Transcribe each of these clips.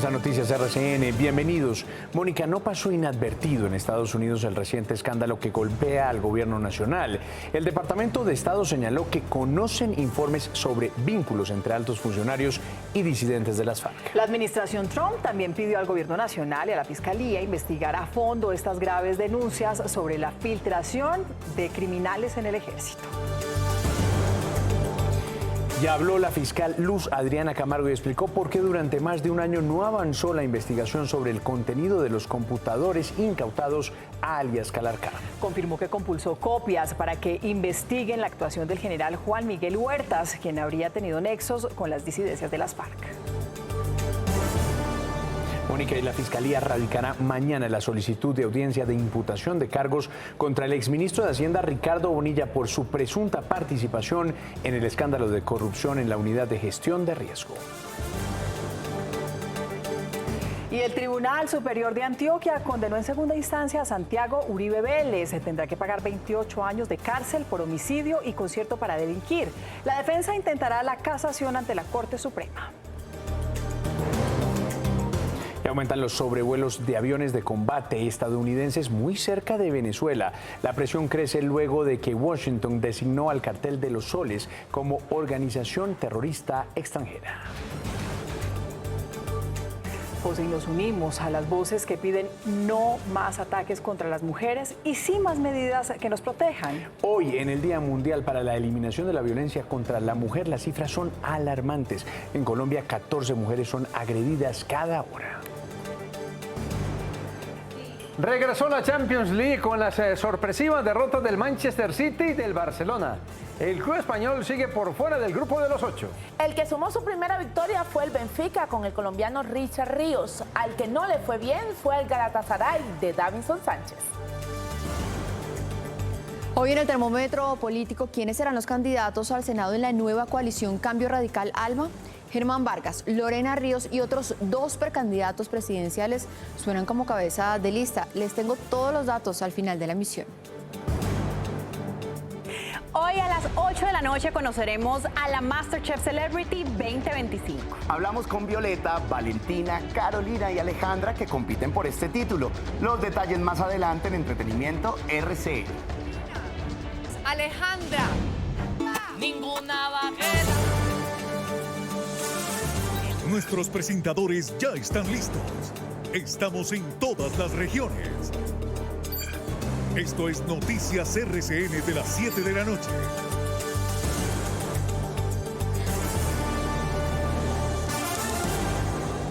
a Noticias RCN. Bienvenidos. Mónica, no pasó inadvertido en Estados Unidos el reciente escándalo que golpea al gobierno nacional. El Departamento de Estado señaló que conocen informes sobre vínculos entre altos funcionarios y disidentes de las FARC. La administración Trump también pidió al gobierno nacional y a la Fiscalía investigar a fondo estas graves denuncias sobre la filtración de criminales en el ejército. Ya habló la fiscal Luz Adriana Camargo y explicó por qué durante más de un año no avanzó la investigación sobre el contenido de los computadores incautados a alias Calarcá. Confirmó que compulsó copias para que investiguen la actuación del general Juan Miguel Huertas, quien habría tenido nexos con las disidencias de las FARC. Mónica, y la Fiscalía radicará mañana la solicitud de audiencia de imputación de cargos contra el exministro de Hacienda Ricardo Bonilla por su presunta participación en el escándalo de corrupción en la Unidad de Gestión de Riesgo. Y el Tribunal Superior de Antioquia condenó en segunda instancia a Santiago Uribe Vélez. Se tendrá que pagar 28 años de cárcel por homicidio y concierto para delinquir. La defensa intentará la casación ante la Corte Suprema. Aumentan los sobrevuelos de aviones de combate estadounidenses muy cerca de Venezuela. La presión crece luego de que Washington designó al Cartel de los Soles como organización terrorista extranjera. José, y nos unimos a las voces que piden no más ataques contra las mujeres y sí más medidas que nos protejan. Hoy, en el Día Mundial para la Eliminación de la Violencia contra la Mujer, las cifras son alarmantes. En Colombia, 14 mujeres son agredidas cada hora. Regresó la Champions League con las sorpresivas derrotas del Manchester City y del Barcelona. El club español sigue por fuera del grupo de los 8. El que sumó su primera victoria fue el Benfica con el colombiano Richard Ríos. Al que no le fue bien fue el Galatasaray de Davinson Sánchez. Hoy en el termómetro político, ¿quiénes serán los candidatos al Senado en la nueva coalición Cambio Radical Alma? Germán Vargas, Lorena Ríos y otros 2 precandidatos presidenciales suenan como cabeza de lista. Les tengo todos los datos al final de la emisión. Hoy a las 8 de la noche conoceremos a la MasterChef Celebrity 2025. Hablamos con Violeta, Valentina, Carolina y Alejandra que compiten por este título. Los detalles más adelante en Entretenimiento RCN. Alejandra, ninguna vaquera. Nuestros presentadores ya están listos. Estamos en todas las regiones. Esto es Noticias RCN de las 7 de la noche.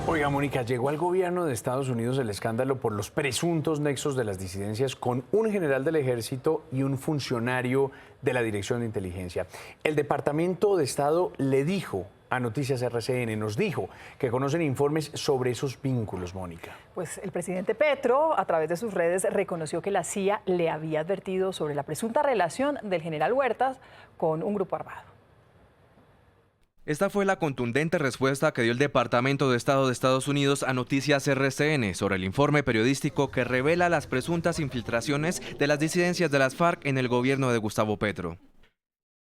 Oiga, Mónica, llegó al gobierno de Estados Unidos el escándalo por los presuntos nexos de las disidencias con un general del ejército y un funcionario de la Dirección de Inteligencia. El Departamento de Estado le dijo a Noticias RCN, nos dijo que conocen informes sobre esos vínculos, Mónica. Pues el presidente Petro, a través de sus redes, reconoció que la CIA le había advertido sobre la presunta relación del general Huertas con un grupo armado. Esta fue la contundente respuesta que dio el Departamento de Estado de Estados Unidos a Noticias RCN sobre el informe periodístico que revela las presuntas infiltraciones de las disidencias de las FARC en el gobierno de Gustavo Petro.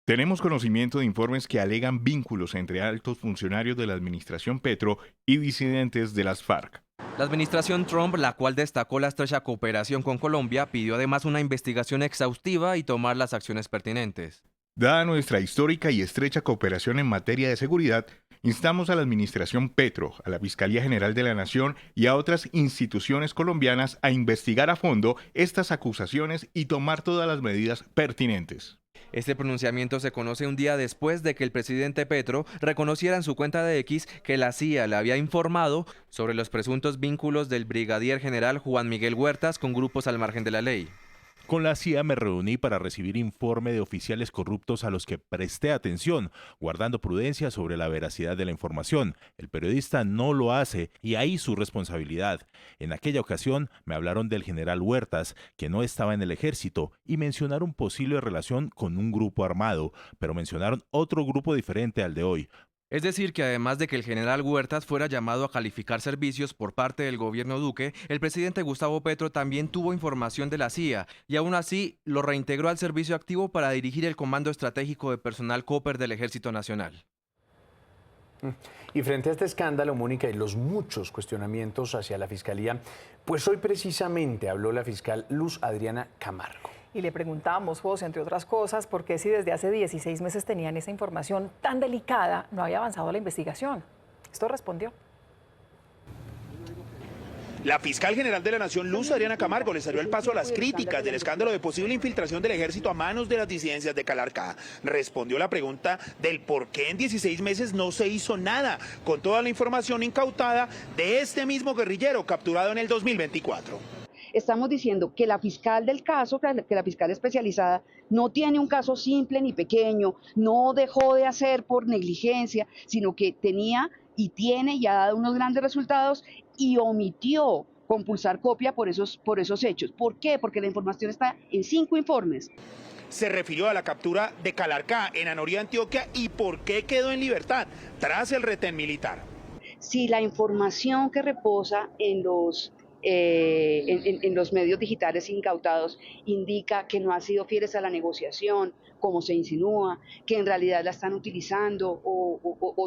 Tenemos conocimiento de informes que alegan vínculos entre altos funcionarios de la administración Petro y disidentes de las FARC. La administración Trump, la cual destacó la estrecha cooperación con Colombia, pidió además una investigación exhaustiva y tomar las acciones pertinentes. Dada nuestra histórica y estrecha cooperación en materia de seguridad, instamos a la administración Petro, a la Fiscalía General de la Nación y a otras instituciones colombianas a investigar a fondo estas acusaciones y tomar todas las medidas pertinentes. Este pronunciamiento se conoce un día después de que el presidente Petro reconociera en su cuenta de X que la CIA le había informado sobre los presuntos vínculos del brigadier general Juan Miguel Huertas con grupos al margen de la ley. Con la CIA me reuní para recibir informe de oficiales corruptos a los que presté atención, guardando prudencia sobre la veracidad de la información. El periodista no lo hace y ahí su responsabilidad. En aquella ocasión me hablaron del general Huertas, que no estaba en el ejército, y mencionaron posible relación con un grupo armado, pero mencionaron otro grupo diferente al de hoy. Es decir, que además de que el general Huertas fuera llamado a calificar servicios por parte del gobierno Duque, el presidente Gustavo Petro también tuvo información de la CIA y aún así lo reintegró al servicio activo para dirigir el Comando Estratégico de Personal COPER del Ejército Nacional. Y frente a este escándalo, Mónica, y los muchos cuestionamientos hacia la Fiscalía, pues hoy precisamente habló la fiscal Luz Adriana Camargo. Y le preguntamos, José, entre otras cosas, por qué si desde hace 16 meses tenían esa información tan delicada, no había avanzado la investigación. Esto respondió. La fiscal general de la Nación, Luz Adriana Camargo, le salió el paso a las críticas del escándalo de posible infiltración del ejército a manos de las disidencias de Calarcá. Respondió la pregunta del por qué en 16 meses no se hizo nada con toda la información incautada de este mismo guerrillero capturado en el 2024. Estamos diciendo que la fiscal del caso, que la fiscal especializada, no tiene un caso simple ni pequeño, no dejó de hacer por negligencia, sino que tenía y tiene y ha dado unos grandes resultados y omitió compulsar copia por esos hechos. ¿Por qué? Porque la información está en 5 informes. Se refirió a la captura de Calarcá en Anorí, Antioquia, y por qué quedó en libertad tras el retén militar. Si la información que reposa en los medios digitales incautados indica que no han sido fieles a la negociación, como se insinúa, que en realidad la están utilizando o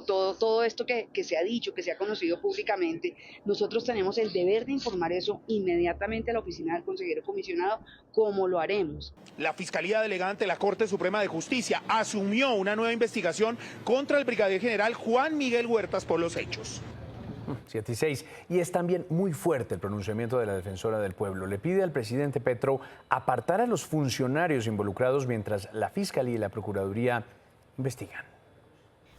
todo esto que se ha dicho, que se ha conocido públicamente, nosotros tenemos el deber de informar eso inmediatamente a la oficina del consejero comisionado, como lo haremos. La Fiscalía Delegada ante la Corte Suprema de Justicia asumió una nueva investigación contra el brigadier general Juan Miguel Huertas por los hechos. 7:06. Y es también muy fuerte el pronunciamiento de la defensora del pueblo. Le pide al presidente Petro apartar a los funcionarios involucrados mientras la Fiscalía y la Procuraduría investigan.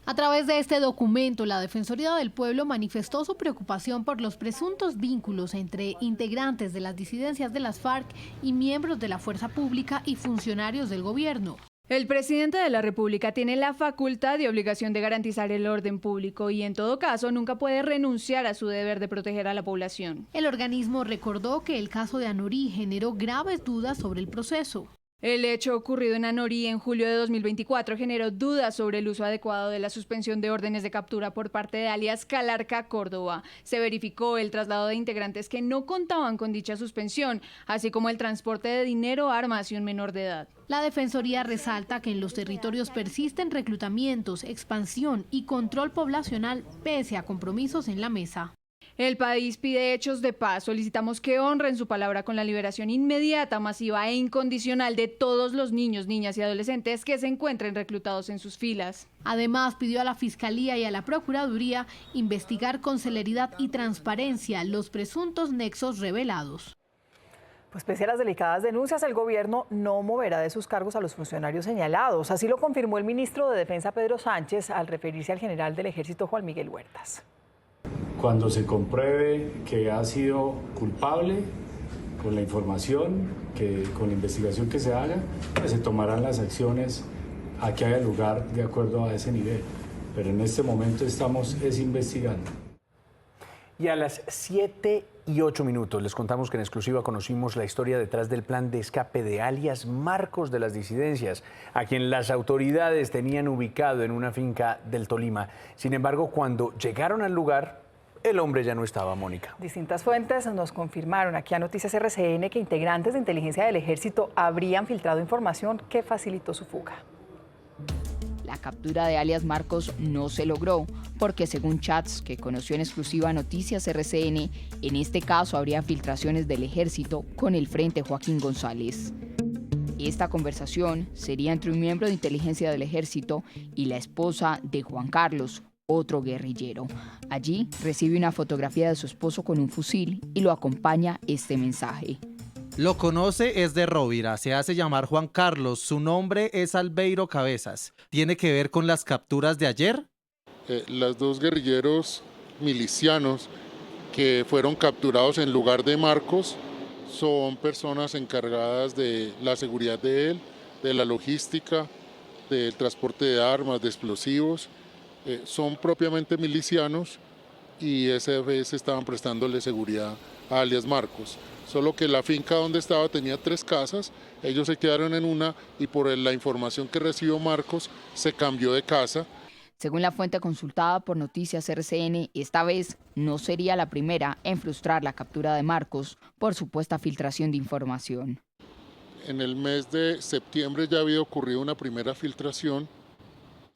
A través de este documento, la Defensoría del Pueblo manifestó su preocupación por los presuntos vínculos entre integrantes de las disidencias de las FARC y miembros de la fuerza pública y funcionarios del gobierno. El presidente de la República tiene la facultad y obligación de garantizar el orden público y en todo caso nunca puede renunciar a su deber de proteger a la población. El organismo recordó que el caso de Anorí generó graves dudas sobre el proceso. El hecho ocurrido en Anorí en julio de 2024 generó dudas sobre el uso adecuado de la suspensión de órdenes de captura por parte de alias Calarcá Córdoba. Se verificó el traslado de integrantes que no contaban con dicha suspensión, así como el transporte de dinero, armas y un menor de edad. La Defensoría resalta que en los territorios persisten reclutamientos, expansión y control poblacional pese a compromisos en la mesa. El país pide hechos de paz. Solicitamos que honren su palabra con la liberación inmediata, masiva e incondicional de todos los niños, niñas y adolescentes que se encuentren reclutados en sus filas. Además, pidió a la Fiscalía y a la Procuraduría investigar con celeridad y transparencia los presuntos nexos revelados. Pues pese a las delicadas denuncias, el gobierno no moverá de sus cargos a los funcionarios señalados. Así lo confirmó el ministro de Defensa, Pedro Sánchez, al referirse al general del Ejército, Juan Miguel Huertas. Cuando se compruebe que ha sido culpable, con la información, con la investigación que se haga, pues se tomarán las acciones a que haya lugar de acuerdo a ese nivel. Pero en este momento estamos investigando. Y a las 7:08 les contamos que en exclusiva conocimos la historia detrás del plan de escape de alias Marcos de las disidencias, a quien las autoridades tenían ubicado en una finca del Tolima. Sin embargo, cuando llegaron al lugar, el hombre ya no estaba, Mónica. Distintas fuentes nos confirmaron aquí a Noticias RCN que integrantes de inteligencia del Ejército habrían filtrado información que facilitó su fuga. La captura de alias Marcos no se logró porque, según chats que conoció en exclusiva Noticias RCN, en este caso habría filtraciones del Ejército con el Frente Joaquín González. Esta conversación sería entre un miembro de inteligencia del Ejército y la esposa de Juan Carlos, otro guerrillero. Allí recibe una fotografía de su esposo con un fusil y lo acompaña este mensaje. Lo conoce, es de Rovira, se hace llamar Juan Carlos, su nombre es Albeiro Cabezas. ¿Tiene que ver con las capturas de ayer? Los dos guerrilleros milicianos que fueron capturados en lugar de Marcos son personas encargadas de la seguridad de él, de la logística, del transporte de armas, de explosivos. Son propiamente milicianos y esa vez estaban prestándole seguridad a alias Marcos. Solo que la finca donde estaba tenía 3 casas, ellos se quedaron en una y por la información que recibió Marcos se cambió de casa. Según la fuente consultada por Noticias RCN, esta vez no sería la primera en frustrar la captura de Marcos por supuesta filtración de información. En el mes de septiembre ya había ocurrido una primera filtración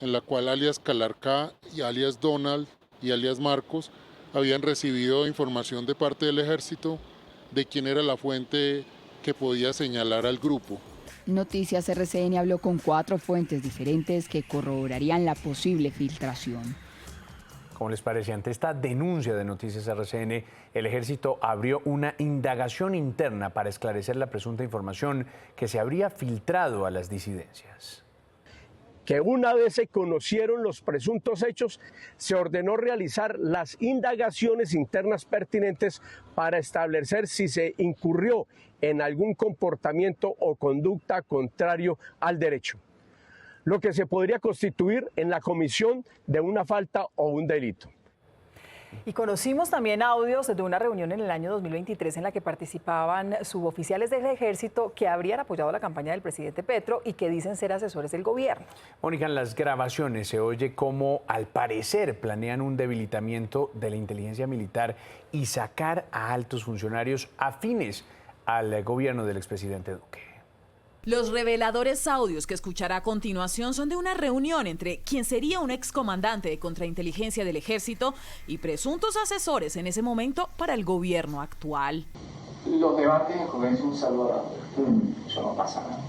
en la cual alias Calarcá y alias Donald y alias Marcos habían recibido información de parte del ejército de quién era la fuente que podía señalar al grupo. Noticias RCN habló con 4 fuentes diferentes que corroborarían la posible filtración. ¿Cómo les parece? Ante esta denuncia de Noticias RCN, el ejército abrió una indagación interna para esclarecer la presunta información que se habría filtrado a las disidencias. Que una vez se conocieron los presuntos hechos, se ordenó realizar las indagaciones internas pertinentes para establecer si se incurrió en algún comportamiento o conducta contrario al derecho, lo que se podría constituir en la comisión de una falta o un delito. Y conocimos también audios de una reunión en el año 2023 en la que participaban suboficiales del ejército que habrían apoyado la campaña del presidente Petro y que dicen ser asesores del gobierno. Mónica, en las grabaciones se oye cómo al parecer planean un debilitamiento de la inteligencia militar y sacar a altos funcionarios afines al gobierno del expresidente Duque. Los reveladores audios que escuchará a continuación son de una reunión entre quien sería un excomandante de contrainteligencia del ejército y presuntos asesores en ese momento para el gobierno actual. Los debates en Congreso un saludo, eso no pasa nada.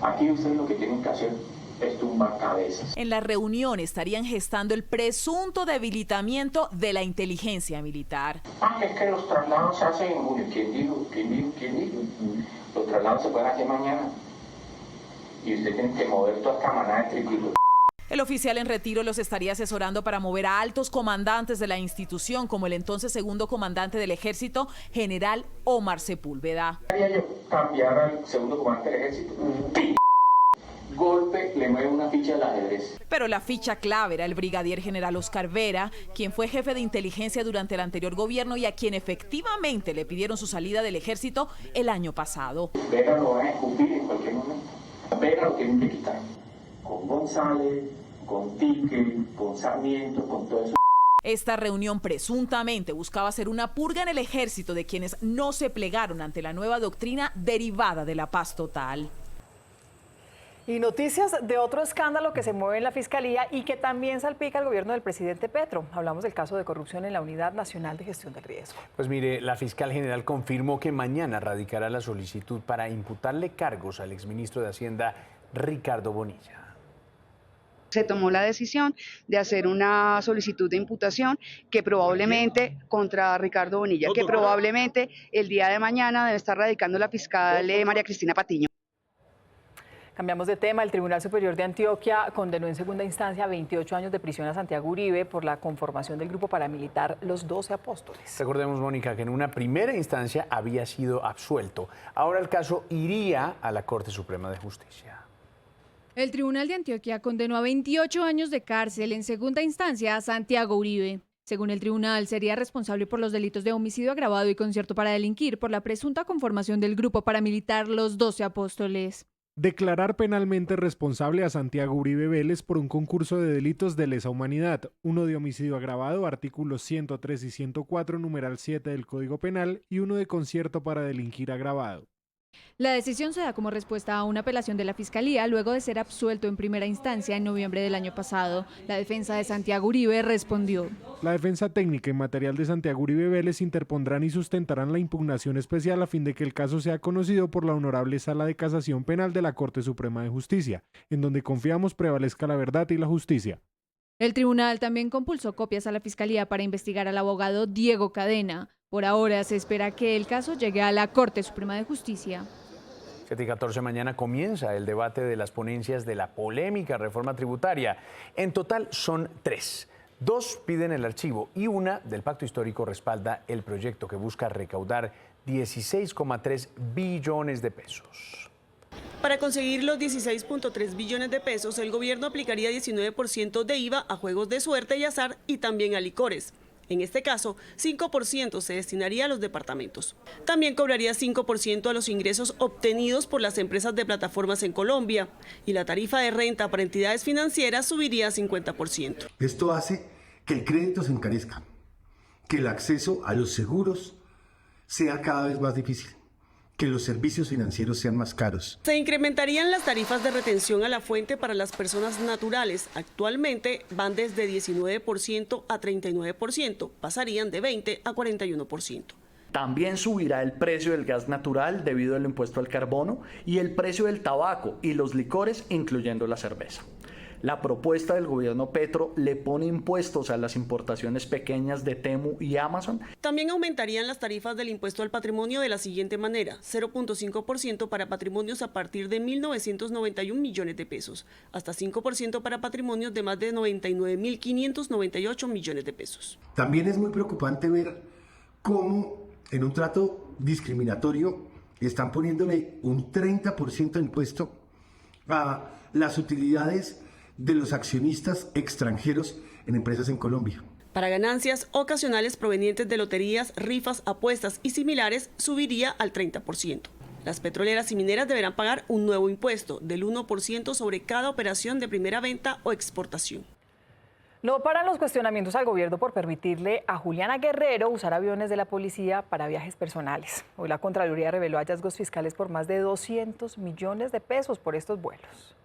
Aquí ustedes lo que tienen que hacer es tumbar cabezas. En la reunión estarían gestando el presunto debilitamiento de la inteligencia militar. Es que los traslados se hacen en junio. ¿Quién dijo? Los traslados se pueden hacer mañana. Y usted tiene que mover toda esta manada de triquitos. El oficial en retiro los estaría asesorando para mover a altos comandantes de la institución, como el entonces segundo comandante del ejército, general Omar Sepúlveda. ¿Qué yo cambiar al segundo comandante del ejército? Golpe, le mueve una ficha del ajedrez. Pero la ficha clave era el brigadier general Oscar Vera, quien fue jefe de inteligencia durante el anterior gobierno y a quien efectivamente le pidieron su salida del ejército el año pasado. Vera lo van a escupir en cualquier momento. Vera lo tienen que quitar. Con González, con Tique, con Sarmiento, con todo eso. Esta reunión presuntamente buscaba hacer una purga en el ejército de quienes no se plegaron ante la nueva doctrina derivada de la paz total. Y noticias de otro escándalo que se mueve en la Fiscalía y que también salpica al gobierno del presidente Petro. Hablamos del caso de corrupción en la Unidad Nacional de Gestión del Riesgo. Pues mire, la fiscal general confirmó que mañana radicará la solicitud para imputarle cargos al exministro de Hacienda, Ricardo Bonilla. Se tomó la decisión de hacer una solicitud de imputación que probablemente contra Ricardo Bonilla, que probablemente el día de mañana debe estar radicando la fiscal María Cristina Patiño. Cambiamos de tema. El Tribunal Superior de Antioquia condenó en segunda instancia a 28 años de prisión a Santiago Uribe por la conformación del grupo paramilitar Los 12 Apóstoles. Recordemos, Mónica, que en una primera instancia había sido absuelto. Ahora el caso iría a la Corte Suprema de Justicia. El Tribunal de Antioquia condenó a 28 años de cárcel en segunda instancia a Santiago Uribe. Según el tribunal, sería responsable por los delitos de homicidio agravado y concierto para delinquir por la presunta conformación del grupo paramilitar Los 12 Apóstoles. Declarar penalmente responsable a Santiago Uribe Vélez por un concurso de delitos de lesa humanidad, uno de homicidio agravado, artículos 103 y 104, numeral 7 del Código Penal, y uno de concierto para delinquir agravado. La decisión se da como respuesta a una apelación de la Fiscalía luego de ser absuelto en primera instancia en noviembre del año pasado. La defensa de Santiago Uribe respondió. La defensa técnica y material de Santiago Uribe Vélez interpondrán y sustentarán la impugnación especial a fin de que el caso sea conocido por la Honorable Sala de Casación Penal de la Corte Suprema de Justicia, en donde confiamos prevalezca la verdad y la justicia. El tribunal también compulsó copias a la Fiscalía para investigar al abogado Diego Cadena. Por ahora se espera que el caso llegue a la Corte Suprema de Justicia. 7:14 mañana comienza el debate de las ponencias de la polémica reforma tributaria. En total son 3. 2 piden el archivo y una del pacto histórico respalda el proyecto que busca recaudar 16,3 billones de pesos. Para conseguir los 16,3 billones de pesos, el gobierno aplicaría 19% de IVA a juegos de suerte y azar y también a licores. En este caso, 5% se destinaría a los departamentos. También cobraría 5% a los ingresos obtenidos por las empresas de plataformas en Colombia y la tarifa de renta para entidades financieras subiría a 50%. Esto hace que el crédito se encarezca, que el acceso a los seguros sea cada vez más difícil, que los servicios financieros sean más caros. Se incrementarían las tarifas de retención a la fuente para las personas naturales. Actualmente van desde 19% a 39%, pasarían de 20% a 41%. También subirá el precio del gas natural debido al impuesto al carbono y el precio del tabaco y los licores, incluyendo la cerveza. La propuesta del gobierno Petro le pone impuestos a las importaciones pequeñas de Temu y Amazon. También aumentarían las tarifas del impuesto al patrimonio de la siguiente manera: 0.5% para patrimonios a partir de 1.991 millones de pesos, hasta 5% para patrimonios de más de 99.598 millones de pesos. También es muy preocupante ver cómo en un trato discriminatorio están poniéndole un 30% de impuesto a las utilidades de los accionistas extranjeros en empresas en Colombia. Para ganancias ocasionales provenientes de loterías, rifas, apuestas y similares, subiría al 30%. Las petroleras y mineras deberán pagar un nuevo impuesto del 1% sobre cada operación de primera venta o exportación. No paran los cuestionamientos al gobierno por permitirle a Juliana Guerrero usar aviones de la policía para viajes personales. Hoy la Contraloría reveló hallazgos fiscales por más de 200 millones de pesos por estos vuelos.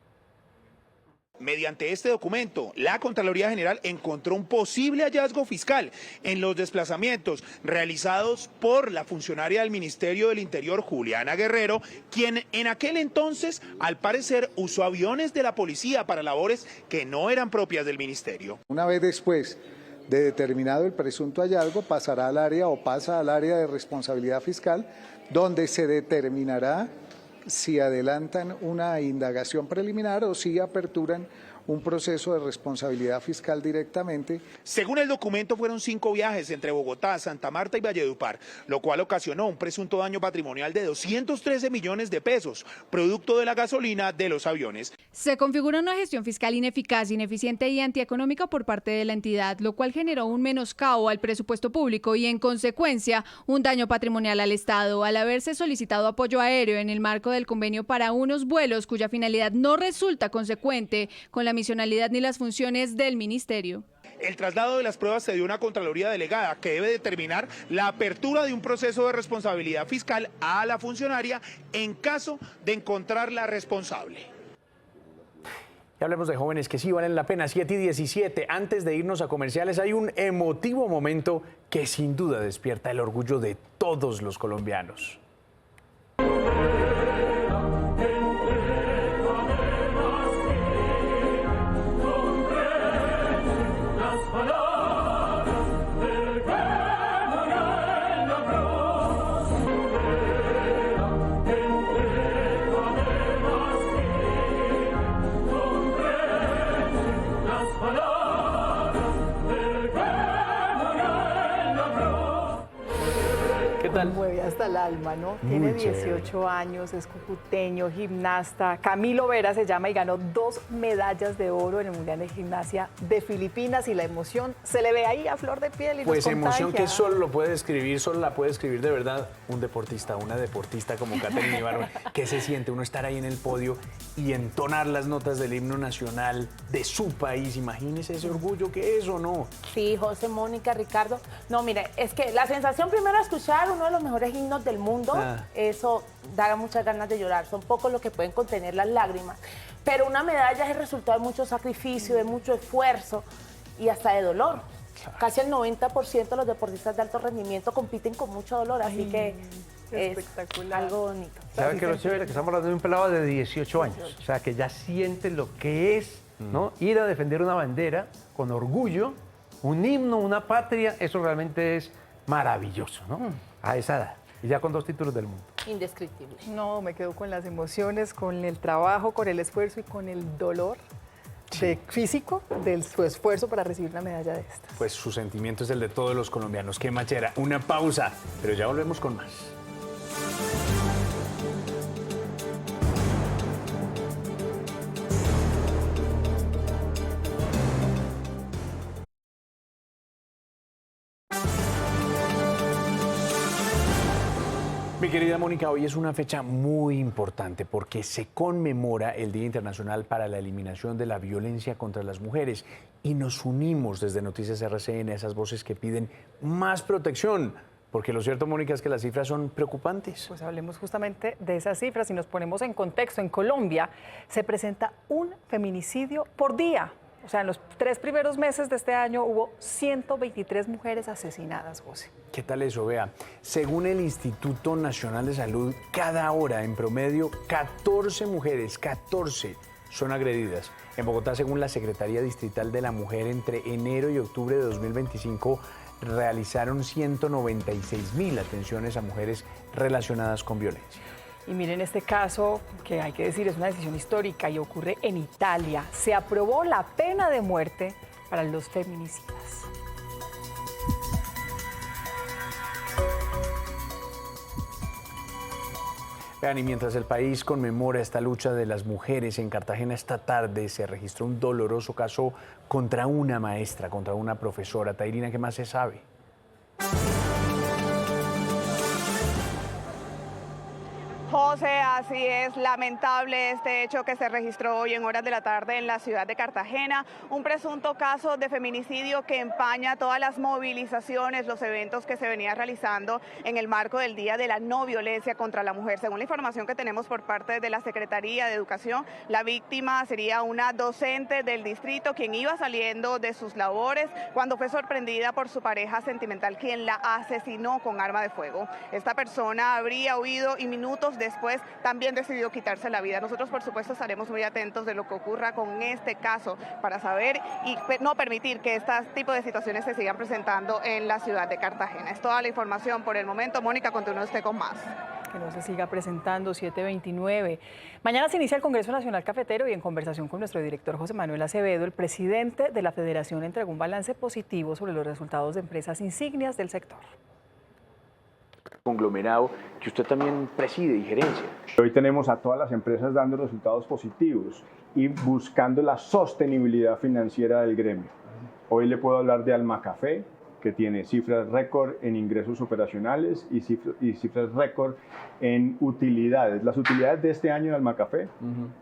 Mediante este documento, la Contraloría General encontró un posible hallazgo fiscal en los desplazamientos realizados por la funcionaria del Ministerio del Interior, Juliana Guerrero, quien en aquel entonces, al parecer, usó aviones de la policía para labores que no eran propias del ministerio. Una vez después de determinado el presunto hallazgo, pasará al área o pasa al área de responsabilidad fiscal, donde se determinará si adelantan una indagación preliminar o si aperturan un proceso de responsabilidad fiscal directamente. Según el documento, fueron 5 viajes entre Bogotá, Santa Marta y Valledupar, lo cual ocasionó un presunto daño patrimonial de 213 millones de pesos, producto de la gasolina de los aviones. Se configura una gestión fiscal ineficaz, ineficiente y antieconómica por parte de la entidad, lo cual generó un menoscabo al presupuesto público y, en consecuencia, un daño patrimonial al Estado, al haberse solicitado apoyo aéreo en el marco del convenio para unos vuelos cuya finalidad no resulta consecuente con la misionalidad ni las funciones del ministerio. El traslado de las pruebas se dio a una Contraloría delegada que debe determinar la apertura de un proceso de responsabilidad fiscal a la funcionaria en caso de encontrarla responsable. Y hablemos de jóvenes que sí valen la pena, 7:17. Antes de irnos a comerciales, hay un emotivo momento que sin duda despierta el orgullo de todos los colombianos. Mueve hasta el alma, ¿no? Tiene 18 años, es cucuteño, gimnasta. Camilo Vera se llama y ganó 2 medallas de oro en el Mundial de Gimnasia de Filipinas y la emoción se le ve ahí a flor de piel y pues nos emoción contagia. que solo lo puede describir, solo la puede escribir de verdad un deportista, una deportista como Katherine Ibarra. ¿Qué se siente uno estar ahí en el podio y entonar las notas del himno nacional de su país? Imagínese ese orgullo que es, ¿o no? Sí, José, Mónica, Ricardo. No, mire, es que la sensación primero de escuchar uno de los mejores himnos del mundo, eso da muchas ganas de llorar. Son pocos los que pueden contener las lágrimas. Pero una medalla es el resultado de mucho sacrificio, de mucho esfuerzo y hasta de dolor. Casi el 90% de los deportistas de alto rendimiento compiten con mucho dolor, así que es algo bonito. ¿Sabe qué es lo chévere? Que estamos hablando de un pelado de 18 años, o sea, que ya siente lo que es, ¿no? Ir a defender una bandera con orgullo, un himno, una patria, eso realmente es maravilloso, ¿no? A esa edad, y ya con 2 títulos del mundo. Indescriptible. No, me quedo con las emociones, con el trabajo, con el esfuerzo y con el dolor físico de su esfuerzo para recibir una medalla de estas. Pues su sentimiento es el de todos los colombianos. Qué machera. Una pausa, pero ya volvemos con más. Mi querida Mónica, hoy es una fecha muy importante porque se conmemora el Día Internacional para la Eliminación de la Violencia contra las Mujeres y nos unimos desde Noticias RCN a esas voces que piden más protección Porque lo cierto, Mónica, es que las cifras son preocupantes. Pues hablemos justamente de esas cifras y nos ponemos en contexto. En Colombia se presenta un feminicidio por día. O sea, en los 3 primeros meses de este año hubo 123 mujeres asesinadas, José. ¿Qué tal eso? Vea, según el Instituto Nacional de Salud, cada hora en promedio 14 mujeres, 14 son agredidas. En Bogotá, según la Secretaría Distrital de la Mujer, entre enero y octubre de 2025 realizaron 196.000 atenciones a mujeres relacionadas con violencia. Y miren este caso, que hay que decir es una decisión histórica y ocurre en Italia. Se aprobó la pena de muerte para los feminicidas. Vean, y mientras el país conmemora esta lucha de las mujeres, en Cartagena esta tarde se registró un doloroso caso contra una maestra, contra una profesora. Tairina, ¿qué más se sabe? José, así es, lamentable este hecho que se registró hoy en horas de la tarde en la ciudad de Cartagena, un presunto caso de feminicidio que empaña todas las movilizaciones, los eventos que se venían realizando en el marco del Día de la No Violencia contra la Mujer. Según la información que tenemos por parte de la Secretaría de Educación, la víctima sería una docente del distrito quien iba saliendo de sus labores cuando fue sorprendida por su pareja sentimental, quien la asesinó con arma de fuego. Esta persona habría huido y minutos después también decidió quitarse la vida. Nosotros, por supuesto, estaremos muy atentos de lo que ocurra con este caso para saber y no permitir que este tipo de situaciones se sigan presentando en la ciudad de Cartagena. Es toda la información por el momento. Mónica, continúe usted con más. Que no se siga presentando, 7:29. Mañana se inicia el Congreso Nacional Cafetero y en conversación con nuestro director José Manuel Acevedo, el presidente de la Federación entregó un balance positivo sobre los resultados de empresas insignias del sector. Conglomerado que usted también preside y gerencia. Hoy tenemos a todas las empresas dando resultados positivos y buscando la sostenibilidad financiera del gremio. Hoy le puedo hablar de Alma Café, que tiene cifras récord en ingresos operacionales y cifras récord en utilidades. Las utilidades de este año de Alma Café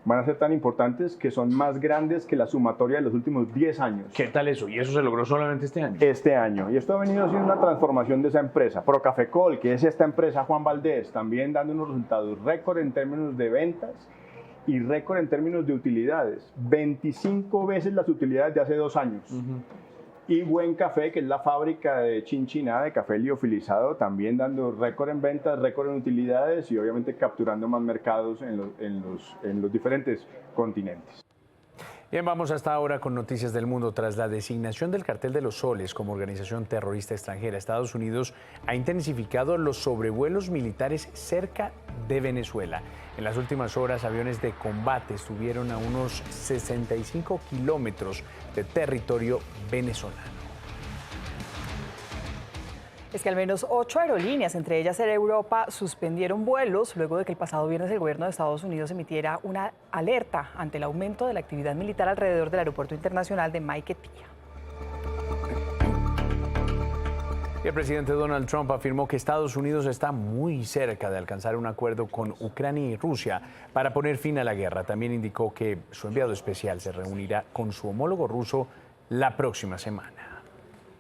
van a ser tan importantes que son más grandes que la sumatoria de los últimos 10 años. ¿Qué tal eso? ¿Y eso se logró solamente este año? Este año. Y esto ha venido siendo una transformación de esa empresa. Procafecol, que es esta empresa Juan Valdés, también dando unos resultados récord en términos de ventas y récord en términos de utilidades. 25 veces las utilidades de hace 2 años. Y Buen Café, que es la fábrica de Chinchiná, de café liofilizado, también dando récord en ventas, récord en utilidades y obviamente capturando más mercados en los diferentes continentes. Bien, vamos hasta ahora con noticias del mundo. Tras la designación del Cartel de los Soles como organización terrorista extranjera, Estados Unidos ha intensificado los sobrevuelos militares cerca de Venezuela. En las últimas horas, aviones de combate estuvieron a unos 65 kilómetros de territorio venezolano. Es que al menos 8 aerolíneas, entre ellas Air Europa, suspendieron vuelos luego de que el pasado viernes el gobierno de Estados Unidos emitiera una alerta ante el aumento de la actividad militar alrededor del aeropuerto internacional de Maiquetía. El presidente Donald Trump afirmó que Estados Unidos está muy cerca de alcanzar un acuerdo con Ucrania y Rusia para poner fin a la guerra. También indicó que su enviado especial se reunirá con su homólogo ruso la próxima semana.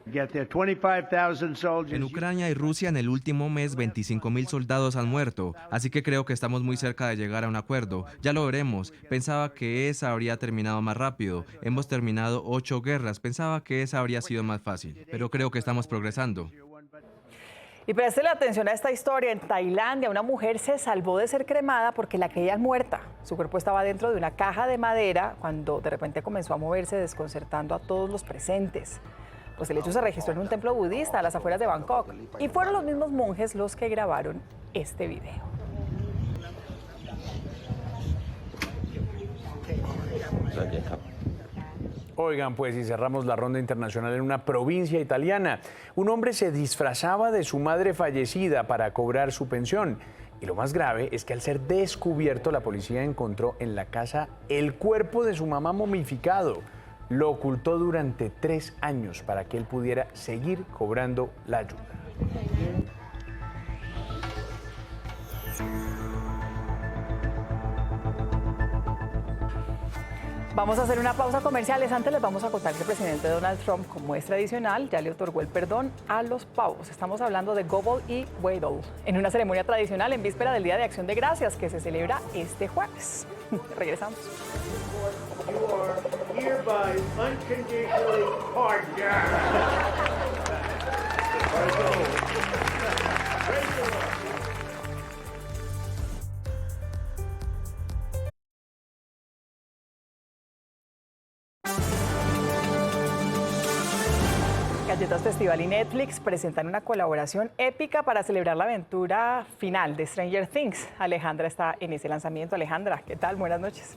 En Ucrania y Rusia en el último mes 25.000 soldados han muerto, así que creo que estamos muy cerca de llegar a un acuerdo. Ya lo veremos. Pensaba que esa habría terminado más rápido. Hemos terminado 8 guerras. Pensaba que esa habría sido más fácil, pero creo que estamos progresando. Y préstele atención a esta historia. En Tailandia, una mujer se salvó de ser cremada porque la creían muerta. Su cuerpo estaba dentro de una caja de madera cuando de repente comenzó a moverse, desconcertando a todos los presentes. Pues el hecho se registró en un templo budista a las afueras de Bangkok y fueron los mismos monjes los que grabaron este video. Oigan, pues, y cerramos la ronda internacional en una provincia italiana. Un hombre se disfrazaba de su madre fallecida para cobrar su pensión. Y lo más grave es que al ser descubierto, la policía encontró en la casa el cuerpo de su mamá momificado. Lo ocultó durante 3 años para que él pudiera seguir cobrando la ayuda. Vamos a hacer una pausa comercial. Antes les vamos a contar que el presidente Donald Trump, como es tradicional, ya le otorgó el perdón a los pavos. Estamos hablando de Gobble y Weddle, en una ceremonia tradicional en víspera del Día de Acción de Gracias, que se celebra este jueves. Regresamos. Galletas Festival y Netflix presentan una colaboración épica para celebrar la aventura final de Stranger Things. Alejandra está en ese lanzamiento. Alejandra, ¿qué tal? Buenas noches.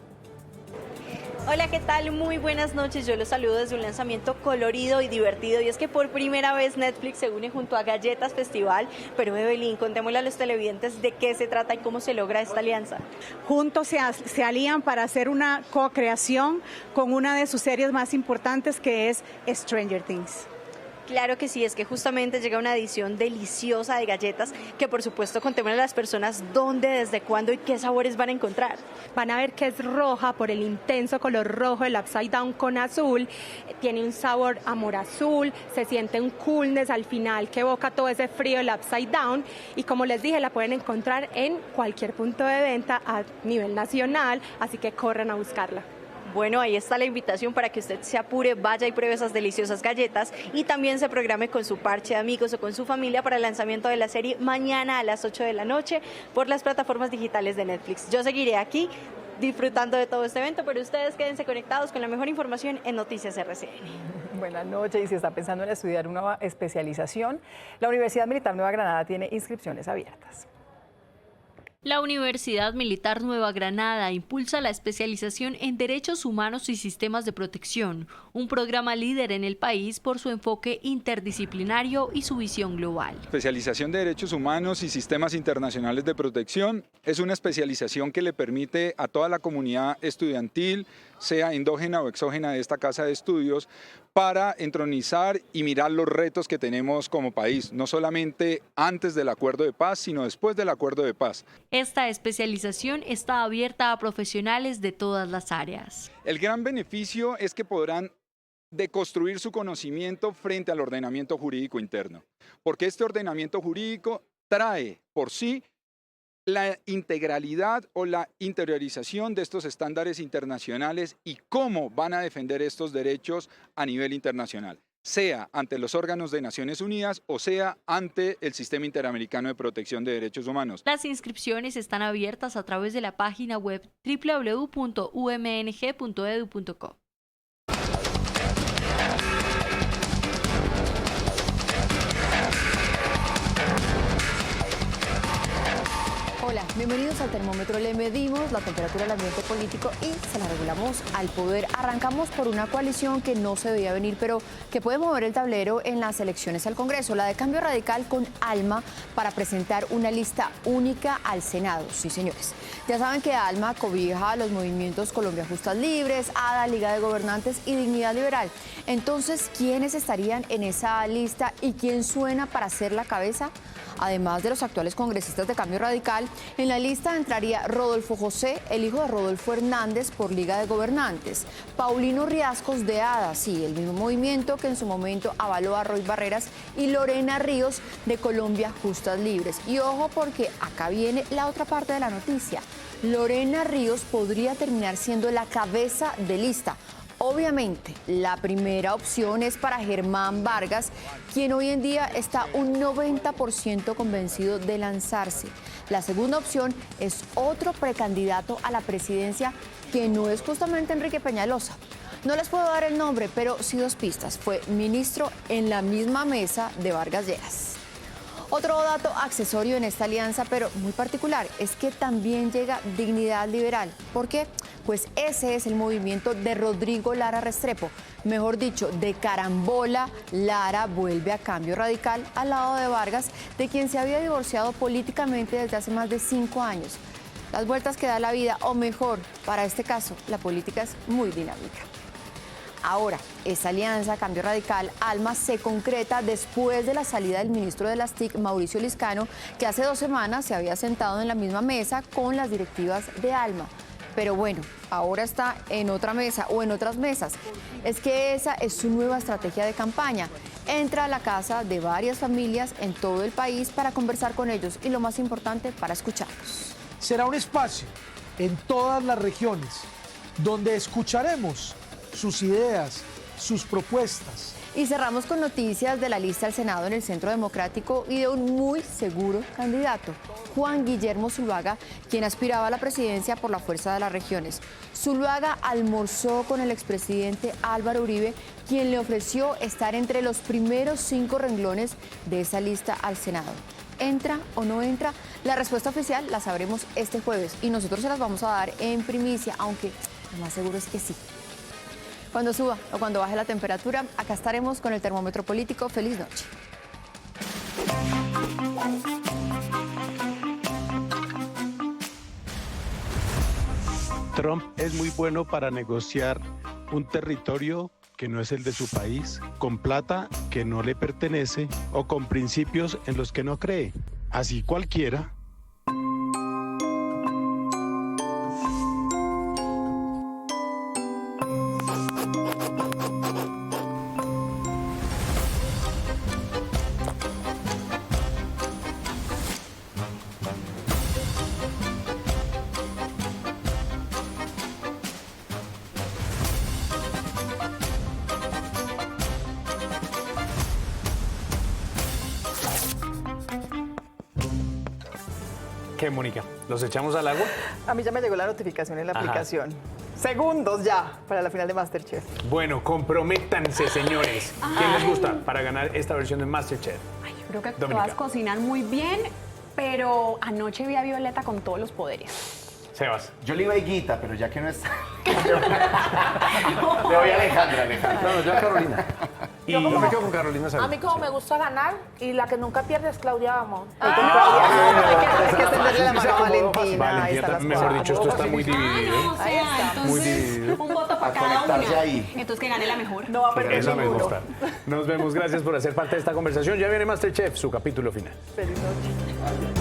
Hola, ¿qué tal? Muy buenas noches. Yo los saludo desde un lanzamiento colorido y divertido. Y es que por primera vez Netflix se une junto a Galletas Festival. Pero Evelyn, contémosle a los televidentes de qué se trata y cómo se logra esta alianza. Juntos se alían para hacer una co-creación con una de sus series más importantes, que es Stranger Things. Claro que sí, es que justamente llega una edición deliciosa de galletas que por supuesto contémosle a las personas dónde, desde cuándo y qué sabores van a encontrar. Van a ver que es roja por el intenso color rojo, el upside down con azul, tiene un sabor amor azul, se siente un coolness al final que evoca todo ese frío, el upside down, y como les dije, la pueden encontrar en cualquier punto de venta a nivel nacional, así que corran a buscarla. Bueno, ahí está la invitación para que usted se apure, vaya y pruebe esas deliciosas galletas y también se programe con su parche de amigos o con su familia para el lanzamiento de la serie mañana a las 8 de la noche por las plataformas digitales de Netflix. Yo seguiré aquí disfrutando de todo este evento, pero ustedes quédense conectados con la mejor información en Noticias RCN. Buenas noches. Y si está pensando en estudiar una especialización, la Universidad Militar Nueva Granada tiene inscripciones abiertas. La Universidad Militar Nueva Granada impulsa la especialización en Derechos Humanos y Sistemas de Protección, un programa líder en el país por su enfoque interdisciplinario y su visión global. Especialización de Derechos Humanos y Sistemas Internacionales de Protección es una especialización que le permite a toda la comunidad estudiantil, sea endógena o exógena de esta casa de estudios, para entronizar y mirar los retos que tenemos como país, no solamente antes del acuerdo de paz, sino después del acuerdo de paz. Esta especialización está abierta a profesionales de todas las áreas. El gran beneficio es que podrán deconstruir su conocimiento frente al ordenamiento jurídico interno, porque este ordenamiento jurídico trae por sí la integralidad o la interiorización de estos estándares internacionales y cómo van a defender estos derechos a nivel internacional, sea ante los órganos de Naciones Unidas o sea ante el Sistema Interamericano de Protección de Derechos Humanos. Las inscripciones están abiertas a través de la página web www.umng.edu.co. Hola, bienvenidos al termómetro. Le medimos la temperatura del ambiente político y se la regulamos al poder. Arrancamos por una coalición que no se veía venir, pero que puede mover el tablero en las elecciones al Congreso, la de Cambio Radical con Alma para presentar una lista única al Senado. Sí, señores. Ya saben que Alma cobija a los movimientos Colombia Justas Libres, ADA, Liga de Gobernantes y Dignidad Liberal. Entonces, ¿quiénes estarían en esa lista y quién suena para ser la cabeza? Además de los actuales congresistas de Cambio Radical, en la lista entraría Rodolfo José, el hijo de Rodolfo Hernández por Liga de Gobernantes, Paulino Riascos de ADA, sí, el mismo movimiento que en su momento avaló a Roy Barreras, y Lorena Ríos de Colombia Justas Libres. Y ojo, porque acá viene la otra parte de la noticia. Lorena Ríos podría terminar siendo la cabeza de lista. Obviamente, la primera opción es para Germán Vargas, quien hoy en día está un 90% convencido de lanzarse. La segunda opción es otro precandidato a la presidencia, que no es justamente Enrique Peñalosa. No les puedo dar el nombre, pero sí dos pistas. Fue ministro en la misma mesa de Vargas Lleras. Otro dato accesorio en esta alianza, pero muy particular, es que también llega Dignidad Liberal. ¿Por qué? Pues ese es el movimiento de Rodrigo Lara Restrepo. Mejor dicho, de carambola, Lara vuelve a Cambio Radical al lado de Vargas, de quien se había divorciado políticamente desde hace más de 5 años. Las vueltas que da la vida, o mejor, para este caso, la política es muy dinámica. Ahora, esta alianza Cambio Radical Alma se concreta después de la salida del ministro de las TIC, Mauricio Liscano, que hace 2 semanas se había sentado en la misma mesa con las directivas de Alma. Pero bueno, ahora está en otra mesa o en otras mesas. Es que esa es su nueva estrategia de campaña. Entra a la casa de varias familias en todo el país para conversar con ellos y lo más importante, para escucharlos. Será un espacio en todas las regiones donde escucharemos sus ideas, sus propuestas. Y cerramos con noticias de la lista al Senado en el Centro Democrático y de un muy seguro candidato, Juan Guillermo Zuluaga, quien aspiraba a la presidencia por la Fuerza de las Regiones. Zuluaga almorzó con el expresidente Álvaro Uribe, quien le ofreció estar entre los primeros 5 renglones de esa lista al Senado. ¿Entra o no entra? La respuesta oficial la sabremos este jueves y nosotros se las vamos a dar en primicia, aunque lo más seguro es que sí. Cuando suba o cuando baje la temperatura, acá estaremos con el termómetro político. Feliz noche. Trump es muy bueno para negociar un territorio que no es el de su país, con plata que no le pertenece o con principios en los que no cree. Así cualquiera. ¿Qué, Mónica? ¿Los echamos al agua? A mí ya me llegó la notificación en la aplicación. Segundos ya para la final de MasterChef. Bueno, comprométanse, señores. ¿Quién les gusta para ganar esta versión de MasterChef? Ay, yo creo que Dominica. todas cocinan muy bien, pero anoche vi a Violeta con todos los poderes. Sebas. Yo le iba a Higuita, pero ya que no está. Le voy a Alejandra. No, yo a Carolina. Y yo me quedo con Carolina A Sánchez. mí como me gusta ganar y la que nunca pierde es Claudia Vamos. Hay que extenderle la mano a Valentina. Ahí están las Mejor cosas. dicho, esto está muy dividido. O sea, Muy entonces dividido. un voto para cada conectarse una. ahí. Entonces que gane la mejor. No va a perder Eso me ninguno. gusta. Nos vemos. Gracias por hacer parte de esta conversación. Ya viene MasterChef, su capítulo final. Feliz noche.